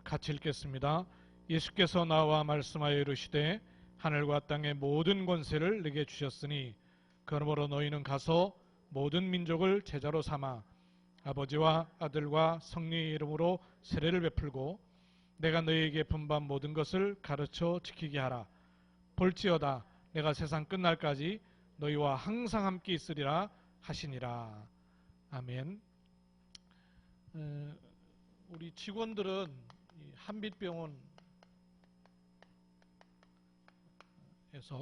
같이 읽겠습니다. 예수께서 나와 말씀하여 이르시되 하늘과 땅의 모든 권세를 내게 주셨으니 그러므로 너희는 가서 모든 민족을 제자로 삼아 아버지와 아들과 성령의 이름으로 세례를 베풀고 내가 너희에게 분반 모든 것을 가르쳐 지키게 하라. 볼지어다 내가 세상 끝날까지 너희와 항상 함께 있으리라 하시니라. 아멘. 우리 직원들은 한빛병원에서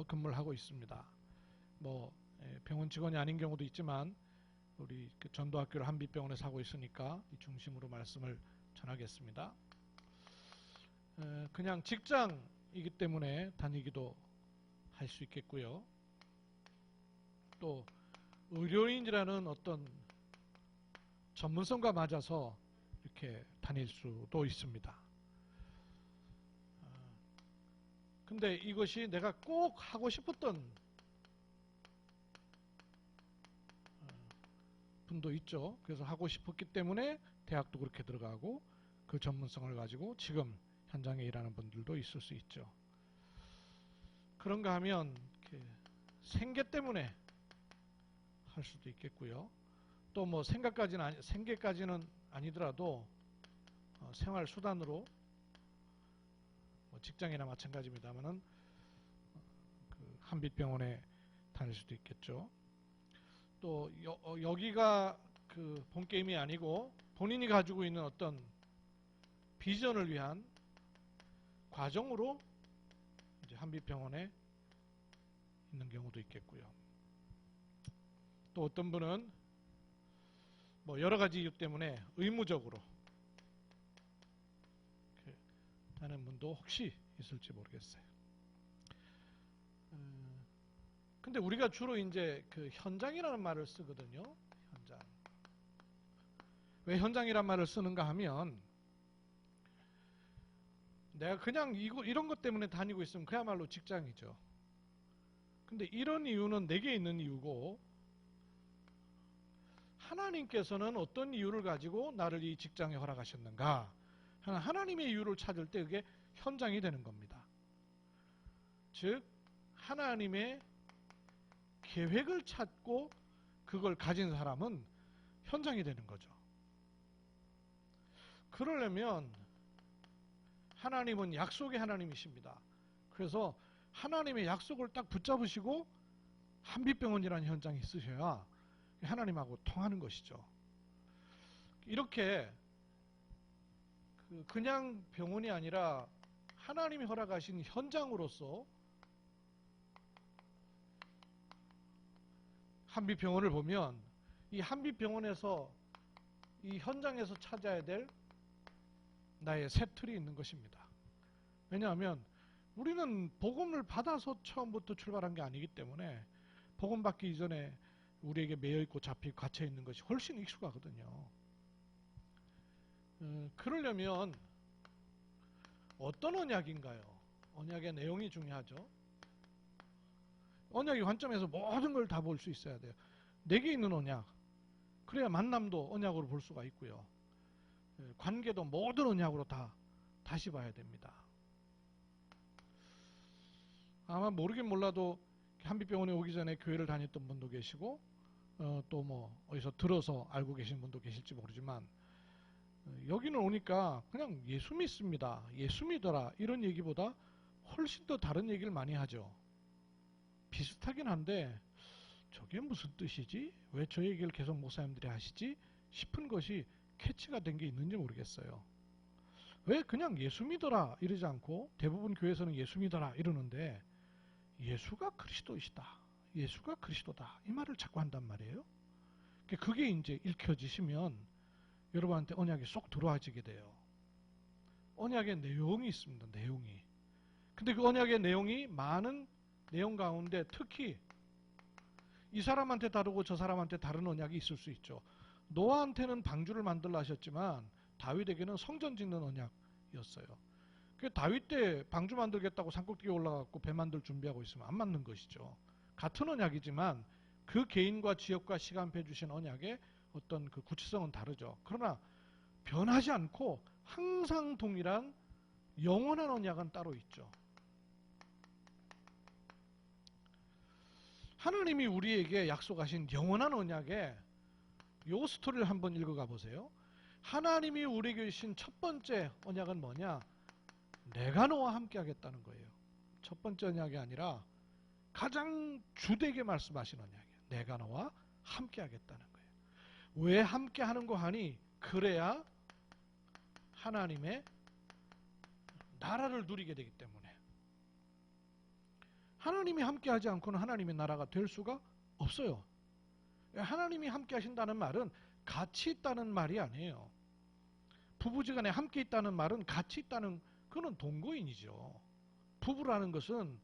근무를 하고 있습니다. 병원 직원이 아닌 경우도 있지만 우리 전도학교를 한빛병원에서 하고 있으니까 이 중심으로 말씀을 전하겠습니다. 그냥 직장이기 때문에 다니기도 할 수 있겠고요. 또 의료인이라는 어떤 전문성과 맞아서 이렇게 다닐 수도 있습니다. 근데 이것이 내가 꼭 하고 싶었던 분도 있죠. 그래서 하고 싶었기 때문에 대학도 그렇게 들어가고 그 전문성을 가지고 지금 현장에 일하는 분들도 있을 수 있죠. 그런가 하면 생계 때문에 할 수도 있겠고요. 또 생계까지는 아니더라도 생활 수단으로 직장이나 마찬가지입니다만은 한빛병원에 다닐 수도 있겠죠. 또 여기가 본 게임이 아니고 본인이 가지고 있는 어떤 비전을 위한 과정으로 이제 한빛병원에 있는 경우도 있겠고요. 또 어떤 분은 여러 가지 이유 때문에 의무적으로 하는 분도 혹시 있을지 모르겠어요. 근데 우리가 주로 이제 현장이라는 말을 쓰거든요. 현장. 왜 현장이란 말을 쓰는가 하면 내가 그냥 이런 것 때문에 다니고 있으면 그야말로 직장이죠. 근데 이런 이유는 내게 있는 이유고 하나님께서는 어떤 이유를 가지고 나를 이 직장에 허락하셨는가? 하나님의 이유를 찾을 때 그게 현장이 되는 겁니다. 즉 하나님의 계획을 찾고 그걸 가진 사람은 현장이 되는 거죠. 그러려면 하나님은 약속의 하나님이십니다. 그래서 하나님의 약속을 딱 붙잡으시고 한빛병원이라는 현장에 있으셔야 하나님하고 통하는 것이죠. 이렇게 그냥 병원이 아니라 하나님이 허락하신 현장으로서 한빛병원을 보면 이 한빛병원에서 이 현장에서 찾아야 될 나의 새 틀이 있는 것입니다. 왜냐하면 우리는 복음을 받아서 처음부터 출발한 게 아니기 때문에 복음 받기 이전에 우리에게 매여있고 잡히고 갇혀있는 것이 훨씬 익숙하거든요. 그러려면 어떤 언약인가요? 언약의 내용이 중요하죠. 언약의 관점에서 모든 걸 다 볼 수 있어야 돼요. 내게 있는 언약, 그래야 만남도 언약으로 볼 수가 있고요. 관계도 모든 언약으로 다시 봐야 됩니다. 아마 모르긴 몰라도 한빛병원에 오기 전에 교회를 다녔던 분도 계시고 또 어디서 들어서 알고 계신 분도 계실지 모르지만 여기는 오니까 그냥 예수 믿습니다, 예수 믿어라 이런 얘기보다 훨씬 더 다른 얘기를 많이 하죠. 비슷하긴 한데 저게 무슨 뜻이지? 왜 저 얘기를 계속 목사님들이 하시지? 싶은 것이 캐치가 된 게 있는지 모르겠어요. 왜 그냥 예수 믿어라 이러지 않고 대부분 교회에서는 예수 믿어라 이러는데 예수가 그리스도이시다, 예수가 그리스도다 이 말을 자꾸 한단 말이에요. 그게 이제 읽혀지시면 여러분한테 언약이 쏙 들어와지게 돼요. 언약의 내용이 있습니다. 내용이. 근데 그 언약의 내용이 많은 내용 가운데 특히 이 사람한테 다르고 저 사람한테 다른 언약이 있을 수 있죠. 노아한테는 방주를 만들라 하셨지만 다윗에게는 성전 짓는 언약이었어요. 다윗 때 방주 만들겠다고 산꼭대기에 올라가고 배 만들 준비하고 있으면 안 맞는 것이죠. 같은 언약이지만 그 개인과 지역과 시간표 주신 언약의 어떤 그 구체성은 다르죠. 그러나 변하지 않고 항상 동일한 영원한 언약은 따로 있죠. 하나님이 우리에게 약속하신 영원한 언약에 요 스토리를 한번 읽어가 보세요. 하나님이 우리에게 주신 첫 번째 언약은 뭐냐? 내가 너와 함께 하겠다는 거예요. 첫 번째 언약이 아니라 가장 주되게 말씀하신 언약이에요. 내가 너와 함께 하겠다는 거예요. 왜 함께 하는 거 하니? 그래야 하나님의 나라를 누리게 되기 때문에. 하나님이 함께 하지 않고는 하나님의 나라가 될 수가 없어요. 하나님이 함께 하신다는 말은 같이 있다는 말이 아니에요. 부부지간에 함께 있다는 말은 같이 있다는, 그건 동거인이죠. 부부라는 것은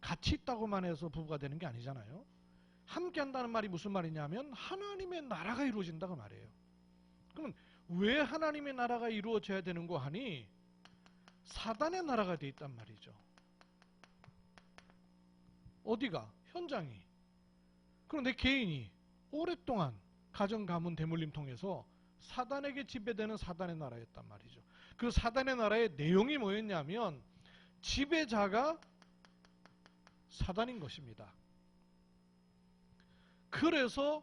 같이 있다고만 해서 부부가 되는 게 아니잖아요. 함께 한다는 말이 무슨 말이냐면 하나님의 나라가 이루어진다고 말이에요. 그러면 왜 하나님의 나라가 이루어져야 되는 거 하니? 사단의 나라가 돼 있단 말이죠. 어디가? 현장이. 그런데 개인이 오랫동안 가정, 가문, 대물림 통해서 사단에게 지배되는 사단의 나라였단 말이죠. 그 사단의 나라의 내용이 뭐였냐면 지배자가 사단인 것입니다. 그래서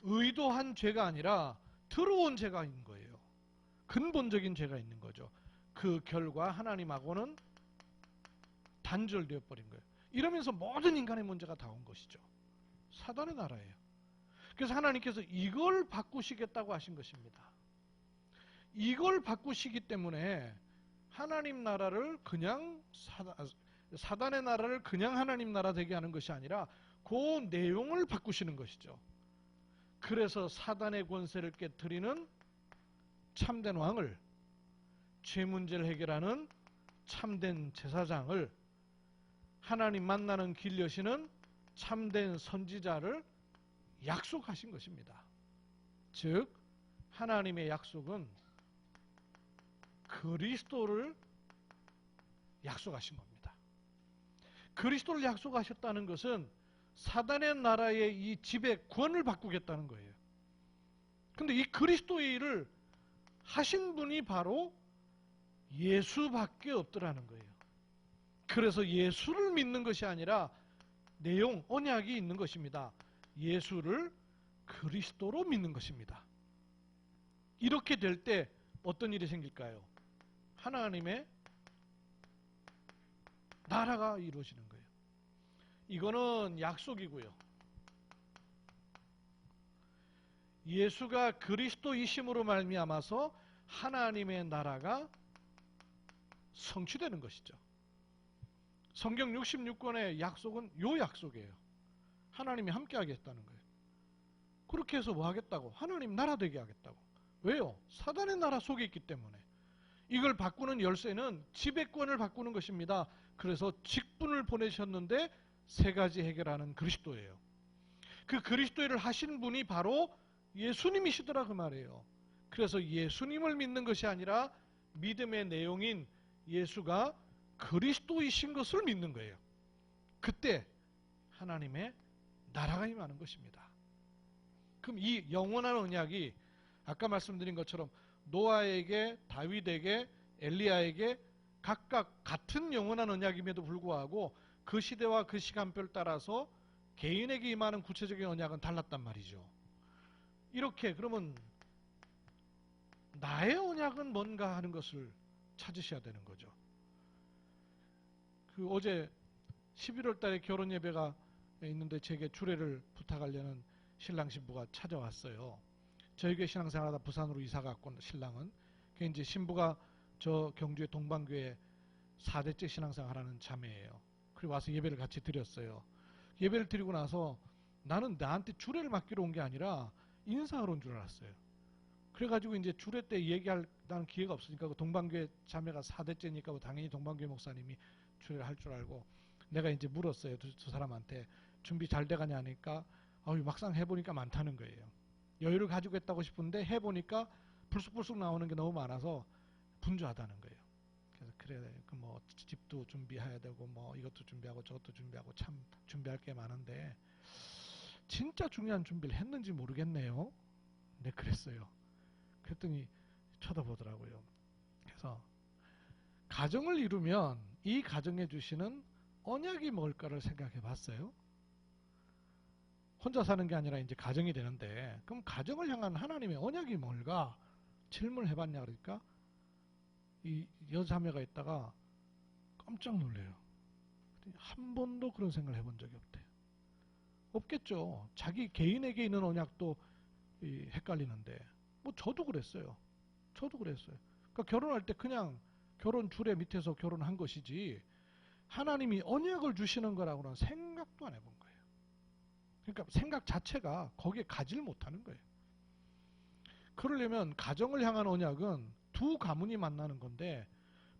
의도한 죄가 아니라 들어온 죄가 있는 거예요. 근본적인 죄가 있는 거죠. 그 결과 하나님하고는 단절되어 버린 거예요. 이러면서 모든 인간의 문제가 다 온 것이죠. 사단의 나라예요. 그래서 하나님께서 이걸 바꾸시겠다고 하신 것입니다. 이걸 바꾸시기 때문에 하나님 나라를 그냥 사단의 나라를 그냥 하나님 나라 되게 하는 것이 아니라 그 내용을 바꾸시는 것이죠. 그래서 사단의 권세를 깨트리는 참된 왕을, 죄 문제를 해결하는 참된 제사장을, 하나님 만나는 길 여시는 참된 선지자를 약속하신 것입니다. 즉 하나님의 약속은 그리스도를 약속하신 겁니다. 그리스도를 약속하셨다는 것은 사단의 나라의 이 지배권을 바꾸겠다는 거예요. 근데 이 그리스도의 일을 하신 분이 바로 예수밖에 없더라는 거예요. 그래서 예수를 믿는 것이 아니라 내용, 언약이 있는 것입니다. 예수를 그리스도로 믿는 것입니다. 이렇게 될 때 어떤 일이 생길까요? 하나님의 나라가 이루어지는 거예요. 이거는 약속이고요. 예수가 그리스도이심으로 말미암아서 하나님의 나라가 성취되는 것이죠. 성경 66권의 약속은 요 약속이에요. 하나님이 함께 하겠다는 거예요. 그렇게 해서 뭐 하겠다고? 하나님 나라 되게 하겠다고. 왜요? 사단의 나라 속에 있기 때문에. 이걸 바꾸는 열쇠는 지배권을 바꾸는 것입니다. 그래서 직분을 보내셨는데 세 가지 해결하는 그리스도예요. 그 그리스도를 하신 분이 바로 예수님이시더라 그 말이에요. 그래서 예수님을 믿는 것이 아니라 믿음의 내용인 예수가 그리스도이신 것을 믿는 거예요. 그때 하나님의 나라가 임하는 것입니다. 그럼 이 영원한 언약이 아까 말씀드린 것처럼 노아에게, 다윗에게, 엘리야에게 각각 같은 영원한 언약임에도 불구하고 그 시대와 그 시간별 따라서 개인에게 임하는 구체적인 언약은 달랐단 말이죠. 이렇게 그러면 나의 언약은 뭔가 하는 것을 찾으셔야 되는 거죠. 그 어제 11월 달에 결혼 예배가 있는데 제게 주례를 부탁하려는 신랑 신부가 찾아왔어요. 저희 교회 신앙생활하다 부산으로 이사 갔고 신랑은 이제 신부가 저 경주의 동방교회 4대째 신앙생활하는 자매예요. 그리고 와서 예배를 같이 드렸어요. 예배를 드리고 나서 나는 나한테 주례를 맡기러 온 게 아니라 인사하러 온 줄 알았어요. 그래가지고 이제 주례 때 얘기할 나는 기회가 없으니까 그 동방교회 자매가 4대째니까 당연히 동방교회 목사님이 주례를 할 줄 알고 내가 이제 물었어요. 두 사람한테 준비 잘 돼가냐 하니까 막상 해보니까 많다는 거예요. 여유를 가지고 했다고 싶은데 해보니까 불쑥불쑥 나오는 게 너무 많아서 분주하다는 거예요. 그래서 그래 그 뭐 집도 준비해야 되고 뭐 이것도 준비하고 저것도 준비하고 참 준비할 게 많은데 진짜 중요한 준비를 했는지 모르겠네요. 네 그랬어요. 그랬더니 쳐다보더라고요. 그래서 가정을 이루면 이 가정에 주시는 언약이 뭘까를 생각해 봤어요? 혼자 사는 게 아니라 이제 가정이 되는데, 그럼 가정을 향한 하나님의 언약이 뭘까? 질문을 해봤냐 그러니까 이 여자매가 있다가 깜짝 놀래요. 한 번도 그런 생각을 해본 적이 없대요. 없겠죠. 자기 개인에게 있는 언약도 헷갈리는데, 뭐 저도 그랬어요. 저도 그랬어요. 그러니까 결혼할 때 그냥 결혼 주례 밑에서 결혼한 것이지 하나님이 언약을 주시는 거라고는 생각도 안 해본 거예요. 그러니까 생각 자체가 거기에 가지를 못하는 거예요. 그러려면 가정을 향한 언약은 두 가문이 만나는 건데,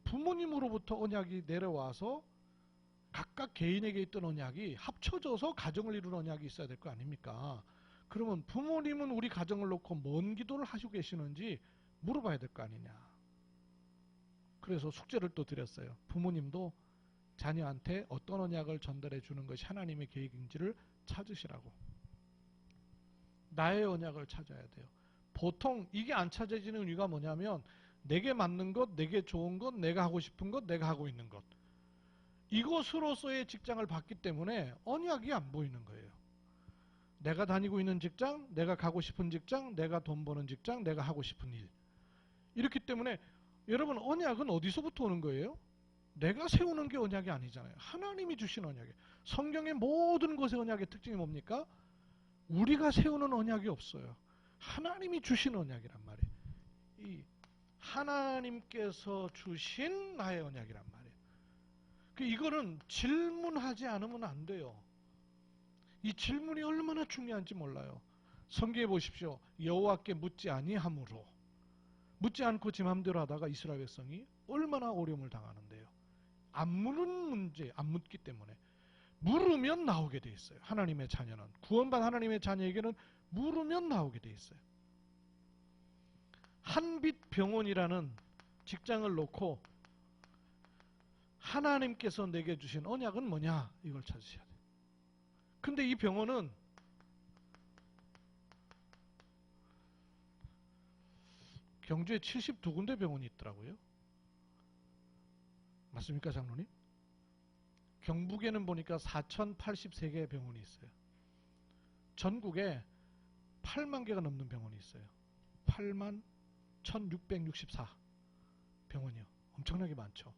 부모님으로부터 언약이 내려와서 각각 개인에게 있던 언약이 합쳐져서 가정을 이루는 언약이 있어야 될 거 아닙니까? 그러면 부모님은 우리 가정을 놓고 뭔 기도를 하시고 계시는지 물어봐야 될 거 아니냐. 그래서 숙제를 또 드렸어요. 부모님도 자녀한테 어떤 언약을 전달해 주는 것이 하나님의 계획인지를 찾으시라고. 나의 언약을 찾아야 돼요. 보통 이게 안 찾아지는 이유가 뭐냐면 내게 맞는 것, 내게 좋은 것, 내가 하고 싶은 것, 내가 하고 있는 것, 이것으로서의 직장을 받기 때문에 언약이 안 보이는 거예요. 내가 다니고 있는 직장, 내가 가고 싶은 직장, 내가 돈 버는 직장, 내가 하고 싶은 일. 이렇기 때문에 여러분, 언약은 어디서부터 오는 거예요? 내가 세우는 게 언약이 아니잖아요. 하나님이 주신 언약이에요. 성경의 모든 것의 언약의 특징이 뭡니까? 우리가 세우는 언약이 없어요. 하나님이 주신 언약이란 말이에요. 이 하나님께서 주신 나의 언약이란 말이에요. 이거는 질문하지 않으면 안 돼요. 이 질문이 얼마나 중요한지 몰라요. 성경에 보십시오. 여호와께 묻지 아니함으로, 묻지 않고 지 맘대로 하다가 이스라엘 백성이 얼마나 어려움을 당하는데요. 안 묻는 문제, 안 묻기 때문에. 물으면 나오게 돼 있어요. 하나님의 자녀는, 구원받은 하나님의 자녀에게는 물으면 나오게 돼 있어요. 한빛병원이라는 직장을 놓고 하나님께서 내게 주신 언약은 뭐냐, 이걸 찾으셔야 돼요. 근데 이 병원은 경주에 72군데 병원이 있더라고요. 맞습니까, 장로님? 경북에는 보니까 4083개의 병원이 있어요. 전국에 8만 개가 넘는 병원이 있어요. 8만 1664 병원이요. 엄청나게 많죠.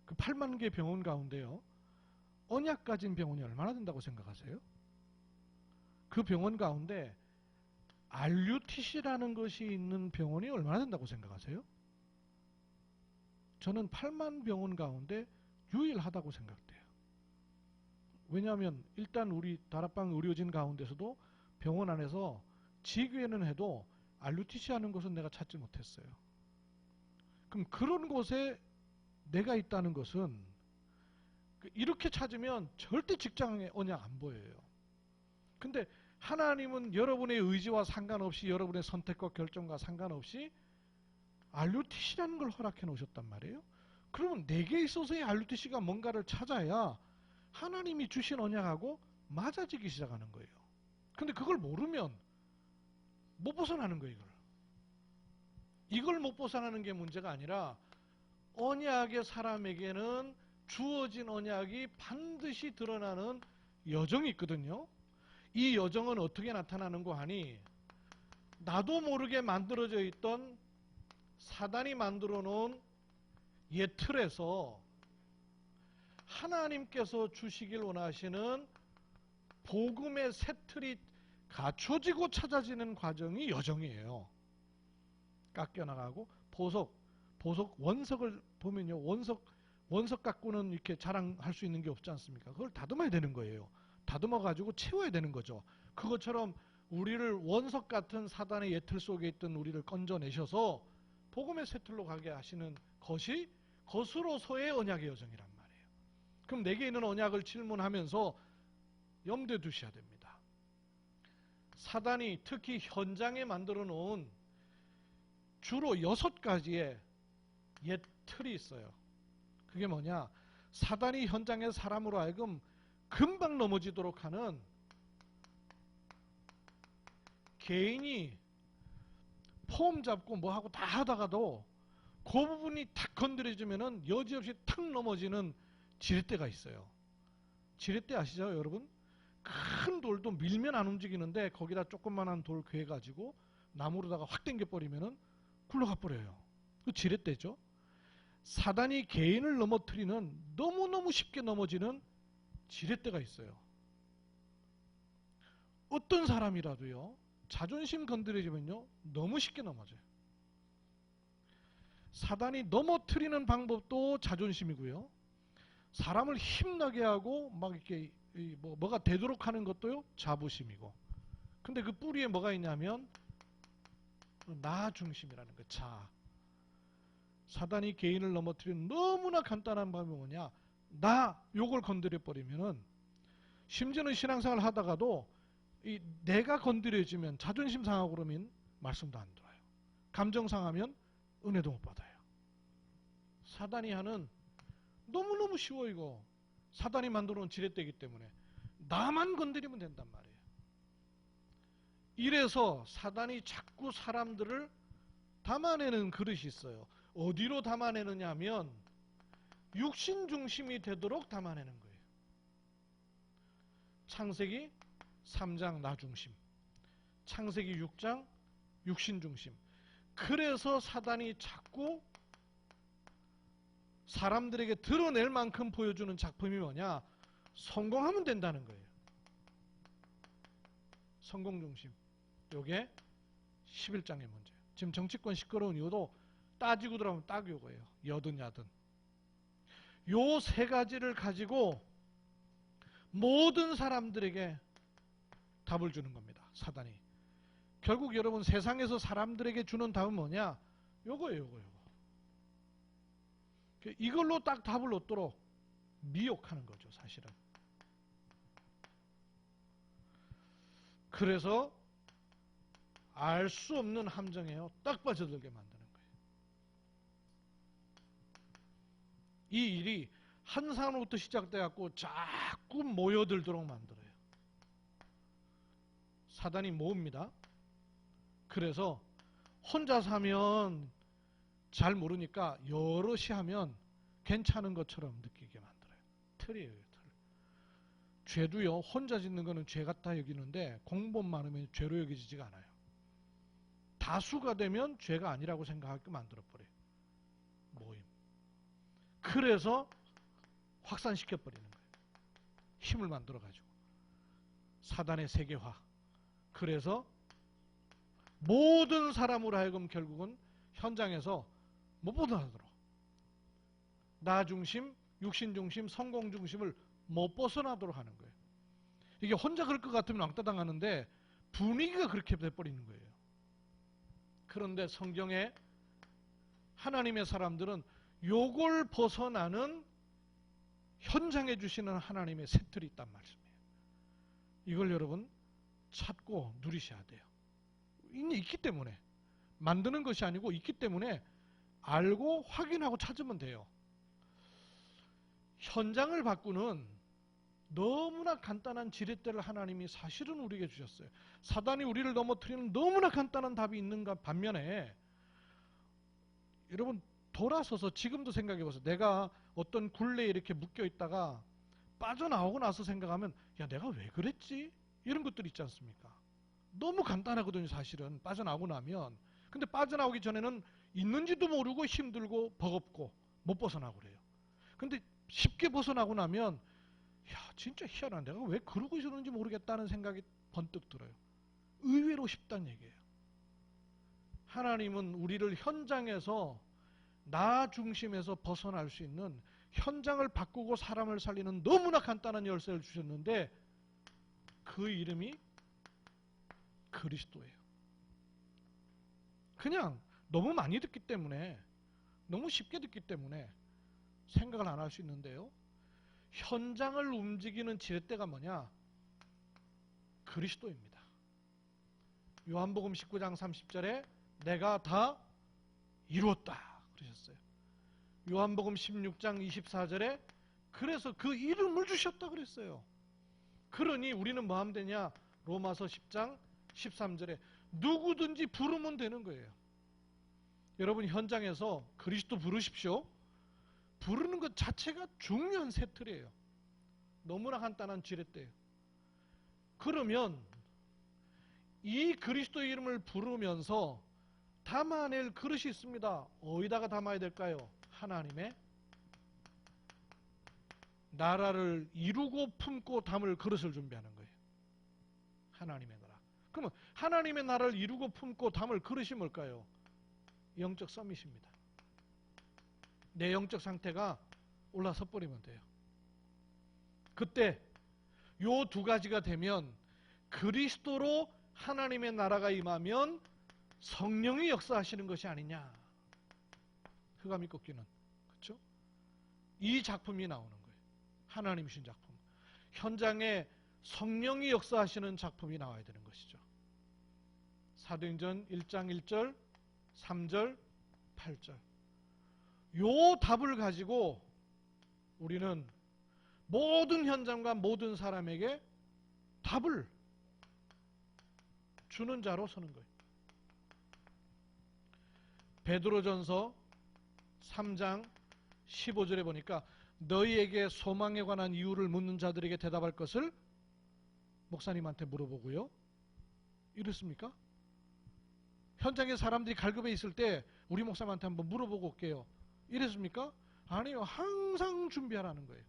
그 8만 개 병원 가운데요, 언약 가진 병원이 얼마나 된다고 생각하세요? 그 병원 가운데 RUTC라는 것이 있는 병원이 얼마나 된다고 생각하세요? 저는 8만 병원 가운데 유일하다고 생각돼요. 왜냐하면 일단 우리 다락방 의료진 가운데서도 병원 안에서 지교회는 해도 RUTC 하는 것은 내가 찾지 못했어요. 그럼 그런 곳에 내가 있다는 것은, 이렇게 찾으면 절대 직장에 언약 안 보여요. 근데 하나님은 여러분의 의지와 상관없이, 여러분의 선택과 결정과 상관없이 RUTC라는 걸 허락해 놓으셨단 말이에요. 그러면 내게 있어서의 RUTC가 뭔가를 찾아야 하나님이 주신 언약하고 맞아지기 시작하는 거예요. 근데 그걸 모르면 못 벗어나는 거예요. 이걸 못 벗어나는 게 문제가 아니라, 언약의 사람에게는 주어진 언약이 반드시 드러나는 여정이 있거든요. 이 여정은 어떻게 나타나는 거 하니, 나도 모르게 만들어져 있던 사단이 만들어 놓은 옛 틀에서 하나님께서 주시길 원하시는 복음의 새 틀이 갖춰지고 찾아지는 과정이 여정이에요. 깎여나가고, 보석 원석을 보면요, 원석 갖고는 이렇게 자랑할 수 있는 게 없지 않습니까? 그걸 다듬어야 되는 거예요. 다듬어 가지고 채워야 되는 거죠. 그것처럼 우리를 원석 같은 사단의 예틀 속에 있던 우리를 건져내셔서 복음의 새 틀로 가게 하시는 것이 것으로서의 언약의 여정이란 말이에요. 그럼 내게 있는 언약을 질문하면서 염두에 두셔야 됩니다. 사단이 특히 현장에 만들어 놓은 주로 6가지의 옛 틀이 있어요. 그게 뭐냐? 사단이 현장의 사람으로 하여금 금방 넘어지도록 하는, 개인이 폼 잡고 뭐 하고 다 하다가도 그 부분이 탁 건드려지면은 여지없이 탁 넘어지는 지렛대가 있어요. 지렛대 아시죠, 여러분? 큰 돌도 밀면 안 움직이는데 거기다 조그만한 돌 괴가지고 나무로다가 확 당겨버리면은 굴러가 버려요. 그 지렛대죠. 사단이 개인을 넘어뜨리는 너무너무 쉽게 넘어지는 지렛대가 있어요. 어떤 사람이라도요, 자존심 건드려지면요, 너무 쉽게 넘어져요. 사단이 넘어뜨리는 방법도 자존심이고요. 사람을 힘나게 하고 막 이렇게 뭐가 되도록 하는 것도요, 자부심이고. 근데 그 뿌리에 뭐가 있냐면 나 중심이라는 거. 자, 사단이 개인을 넘어뜨리는 너무나 간단한 방법이 뭐냐? 나 요걸 건드려 버리면은, 심지어는 신앙생활 하다가도 이 내가 건드려지면 자존심 상하고 그러면 말씀도 안 들어요. 감정 상하면 은혜도 못 받아요. 사단이 하는 너무너무 쉬워. 이거 사단이 만들어 놓은 지렛대이기 때문에 나만 건드리면 된단 말이에요. 이래서 사단이 자꾸 사람들을 담아내는 그릇이 있어요. 어디로 담아내느냐 하면 육신 중심이 되도록 담아내는 거예요. 창세기 3장 나 중심, 창세기 6장 육신 중심. 그래서 사단이 자꾸 사람들에게 드러낼 만큼 보여주는 작품이 뭐냐? 성공하면 된다는 거예요. 성공 중심. 요게 11장의 문제예요. 지금 정치권 시끄러운 이유도 따지고 들어가면 딱 요거예요. 여든 야든. 요 세 가지를 가지고 모든 사람들에게 답을 주는 겁니다. 사단이. 결국 여러분 세상에서 사람들에게 주는 답은 뭐냐? 요거예요. 요거. 이걸로 딱 답을 얻도록 미혹하는 거죠. 사실은. 그래서 알 수 없는 함정에요. 딱 빠져들게 만드는 거예요. 이 일이 한 사람으로부터 시작돼갖고 자꾸 모여들도록 만들어요. 사단이 모읍니다. 그래서 혼자 사면 잘 모르니까 여럿이 하면 괜찮은 것처럼 느끼게 만들어요. 틀이에요. 틀. 죄도요, 혼자 짓는 거는 죄 같다 여기는데 공범 많으면 죄로 여기지가 않아요. 다수가 되면 죄가 아니라고 생각하게 만들어버려요. 모임. 그래서 확산시켜버리는 거예요. 힘을 만들어가지고. 사단의 세계화. 그래서 모든 사람으로 하여금 결국은 현장에서 못 벗어나도록, 나 중심, 육신 중심, 성공 중심을 못 벗어나도록 하는 거예요. 이게 혼자 그럴 것 같으면 왕따 당하는데 분위기가 그렇게 돼버리는 거예요. 그런데 성경에 하나님의 사람들은 요걸 벗어나는 현장에 주시는 하나님의 새틀이 있단 말씀이에요. 이걸 여러분 찾고 누리셔야 돼요. 있기 때문에, 만드는 것이 아니고 있기 때문에 알고 확인하고 찾으면 돼요. 현장을 바꾸는 너무나 간단한 지렛대를 하나님이 사실은 우리에게 주셨어요. 사단이 우리를 넘어뜨리는 너무나 간단한 답이 있는가 반면에, 여러분 돌아서서 지금도 생각해 보세요. 내가 어떤 굴레에 이렇게 묶여 있다가 빠져나오고 나서 생각하면, 야 내가 왜 그랬지? 이런 것들 있지 않습니까? 너무 간단하거든요. 사실은 빠져나오고 나면. 근데 빠져나오기 전에는 있는지도 모르고 힘들고 버겁고 못 벗어나고 그래요. 근데 쉽게 벗어나고 나면, 야 진짜 희한하네, 내가 왜 그러고 있었는지 모르겠다는 생각이 번뜩 들어요. 의외로 쉽다는 얘기예요. 하나님은 우리를 현장에서, 나 중심에서 벗어날 수 있는, 현장을 바꾸고 사람을 살리는 너무나 간단한 열쇠를 주셨는데 그 이름이 그리스도예요. 그냥 너무 많이 듣기 때문에, 너무 쉽게 듣기 때문에 생각을 안 할 수 있는데요. 현장을 움직이는 지렛대가 뭐냐? 그리스도입니다. 요한복음 19장 30절에 내가 다 이루었다 그러셨어요. 요한복음 16장 24절에 그래서 그 이름을 주셨다 그랬어요. 그러니 우리는 뭐 하면 되냐? 로마서 10장 13절에 누구든지 부르면 되는 거예요. 여러분 현장에서 그리스도 부르십시오. 부르는 것 자체가 중요한 세틀이에요. 너무나 간단한 지렛대예요. 그러면 이 그리스도 이름을 부르면서 담아낼 그릇이 있습니다. 어디다가 담아야 될까요? 하나님의 나라를 이루고 품고 담을 그릇을 준비하는 거예요. 하나님의 나라. 그러면 하나님의 나라를 이루고 품고 담을 그릇이 뭘까요? 영적 서밋입니다. 내 영적 상태가 올라서 버리면 돼요. 그때 요 두 가지가 되면 그리스도로 하나님의 나라가 임하면 성령이 역사하시는 것이 아니냐. 흑암이 꺾이는. 그렇죠? 이 작품이 나오는 거예요. 하나님이신 작품. 현장에 성령이 역사하시는 작품이 나와야 되는 것이죠. 사도행전 1장 1절, 3절, 8절. 요 답을 가지고 우리는 모든 현장과 모든 사람에게 답을 주는 자로 서는 거예요. 베드로전서 3장 15절에 보니까 너희에게 소망에 관한 이유를 묻는 자들에게 대답할 것을 목사님한테 물어보고요. 이렇습니까? 현장에 사람들이 갈급해 있을 때 우리 목사님한테 한번 물어보고 올게요. 이랬습니까? 아니요. 항상 준비하라는 거예요.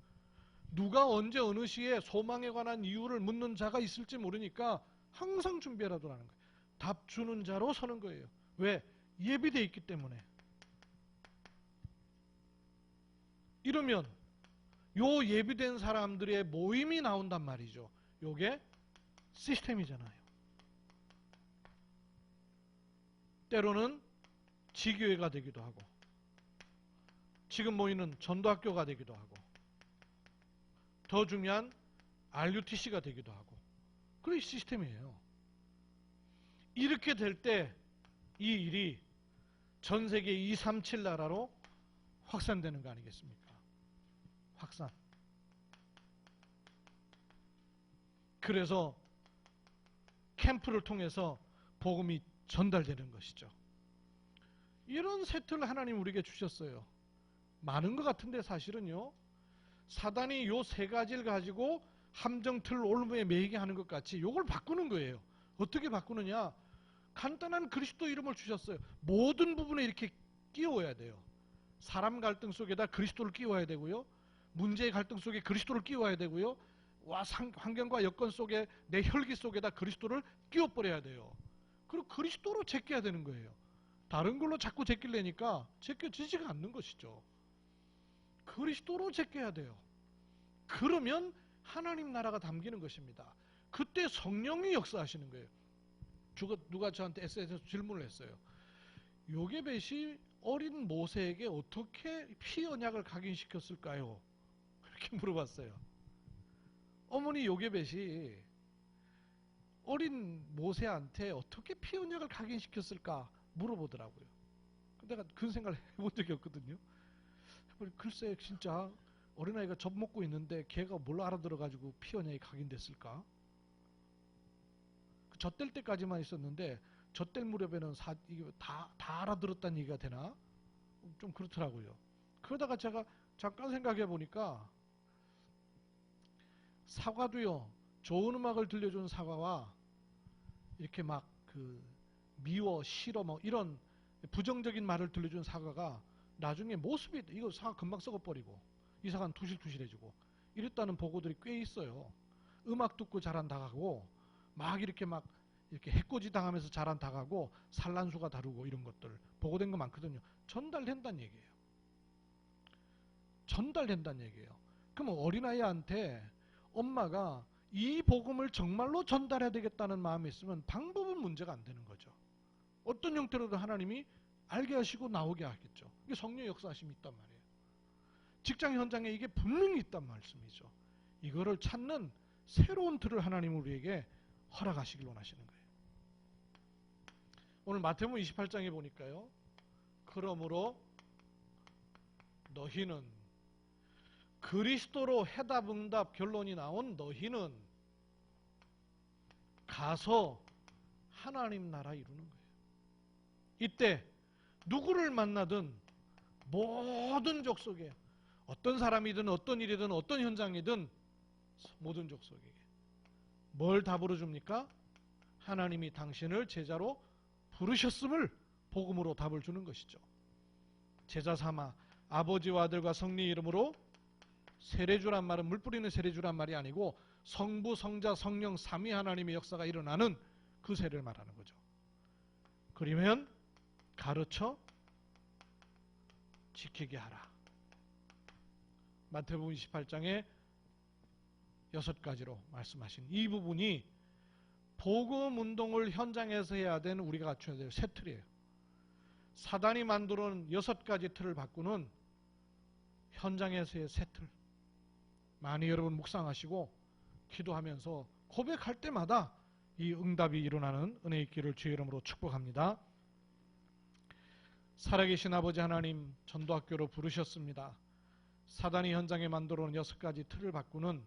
누가 언제 어느 시에 소망에 관한 이유를 묻는 자가 있을지 모르니까 항상 준비하라는 거예요. 답 주는 자로 서는 거예요. 왜? 예비되어 있기 때문에. 이러면 요 예비된 사람들의 모임이 나온단 말이죠. 요게 시스템이잖아요. 때로는 지교회가 되기도 하고 지금 모이는 전도학교가 되기도 하고 더 중요한 RUTC가 되기도 하고 그게 시스템이에요. 이렇게 될 때 이 일이 전 세계 237 나라로 확산되는 거 아니겠습니까? 확산. 그래서 캠프를 통해서 복음이 전달되는 것이죠. 이런 세트를 하나님 우리에게 주셨어요. 많은 것 같은데 사실은요. 사단이 요 세 가지를 가지고 함정틀 올무에 매이게 하는 것 같이 요걸 바꾸는 거예요. 어떻게 바꾸느냐? 간단한 그리스도 이름을 주셨어요. 모든 부분에 이렇게 끼워야 돼요. 사람 갈등 속에다 그리스도를 끼워야 되고요. 문제의 갈등 속에 그리스도를 끼워야 되고요. 환경과 여건 속에 내 혈기 속에다 그리스도를 끼워버려야 돼요. 그리고 그리스도로 제껴야 되는 거예요. 다른 걸로 자꾸 제끼려니까 제껴지지가 않는 것이죠. 그리스도로 제껴야 돼요. 그러면 하나님 나라가 담기는 것입니다. 그때 성령이 역사하시는 거예요. 누가 저한테 SNS에서 질문을 했어요. 요게벳이 어린 모세에게 어떻게 피 언약을 각인시켰을까요? 그렇게 물어봤어요. 어머니 요게벳이 어린 모세한테 어떻게 피 언약을 각인시켰을까 물어보더라고요. 내가 그런 생각을 해본 적이 없거든요. 글쎄 진짜 어린아이가 젖 먹고 있는데 걔가 뭘 알아들어가지고 피 언약이 각인됐을까? 젖될 때까지만 있었는데 젖될 무렵에는 이게 다 알아들었다는 얘기가 되나? 좀 그렇더라고요. 그러다가 제가 잠깐 생각해 보니까 사과도요. 좋은 음악을 들려준 사과와 이렇게 막 미워, 싫어 뭐 이런 부정적인 말을 들려준 사과가 나중에 모습이 이거 사과 금방 썩어버리고 이 사과는 투실투실해지고 이랬다는 보고들이 꽤 있어요. 음악 듣고 자란다고 막 이렇게 해코지 당하면서 자란다고 산란수가 다르고 이런 것들 보고된 거 많거든요. 전달된다는 얘기예요. 전달된다는 얘기예요. 그럼 어린아이한테 엄마가 이 복음을 정말로 전달해야 되겠다는 마음이 있으면 방법은 문제가 안 되는 거죠. 어떤 형태로도 하나님이 알게 하시고 나오게 하겠죠. 이게 성령의 역사하심이 있단 말이에요. 직장 현장에 이게 분명히 있단 말씀이죠. 이거를 찾는 새로운 틀을 하나님은 우리에게 허락하시길 원하시는 거예요. 오늘 마태복음 28장에 보니까요. 그러므로 너희는 그리스도로 해답응답 결론이 나온 너희는 가서 하나님 나라 이루는 거예요. 이때 누구를 만나든 모든 족속에 어떤 사람이든 어떤 일이든 어떤 현장이든 모든 족속에게 뭘 답으로 줍니까? 하나님이 당신을 제자로 부르셨음을 복음으로 답을 주는 것이죠. 제자 삼아 아버지와 아들과 성령의 이름으로 세례주란 말은 물 뿌리는 세례주란 말이 아니고 성부, 성자, 성령 삼위 하나님의 역사가 일어나는 그 세례를 말하는 거죠. 그러면 가르쳐 지키게 하라. 마태복음 28장에 6가지로 말씀하신 이 부분이 복음 운동을 현장에서 해야 되는 우리가 갖춰야 될 새 틀이에요. 사단이 만들어 놓은 6가지 틀을 바꾸는 현장에서의 새 틀. 많이 여러분 묵상하시고 기도하면서 고백할 때마다 이 응답이 일어나는 은혜 있기를 주의 이름으로 축복합니다. 살아계신 아버지 하나님, 전도학교로 부르셨습니다. 사단이 현장에 만들어 놓은 6가지 틀을 바꾸는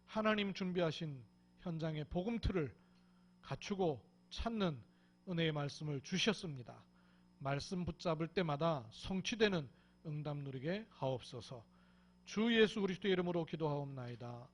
하나님 준비하신 현장의 복음 틀을 갖추고 찾는 은혜의 말씀을 주셨습니다. 말씀 붙잡을 때마다 성취되는 응답 누리게 하옵소서. 주 예수 그리스도의 이름으로 기도하옵나이다.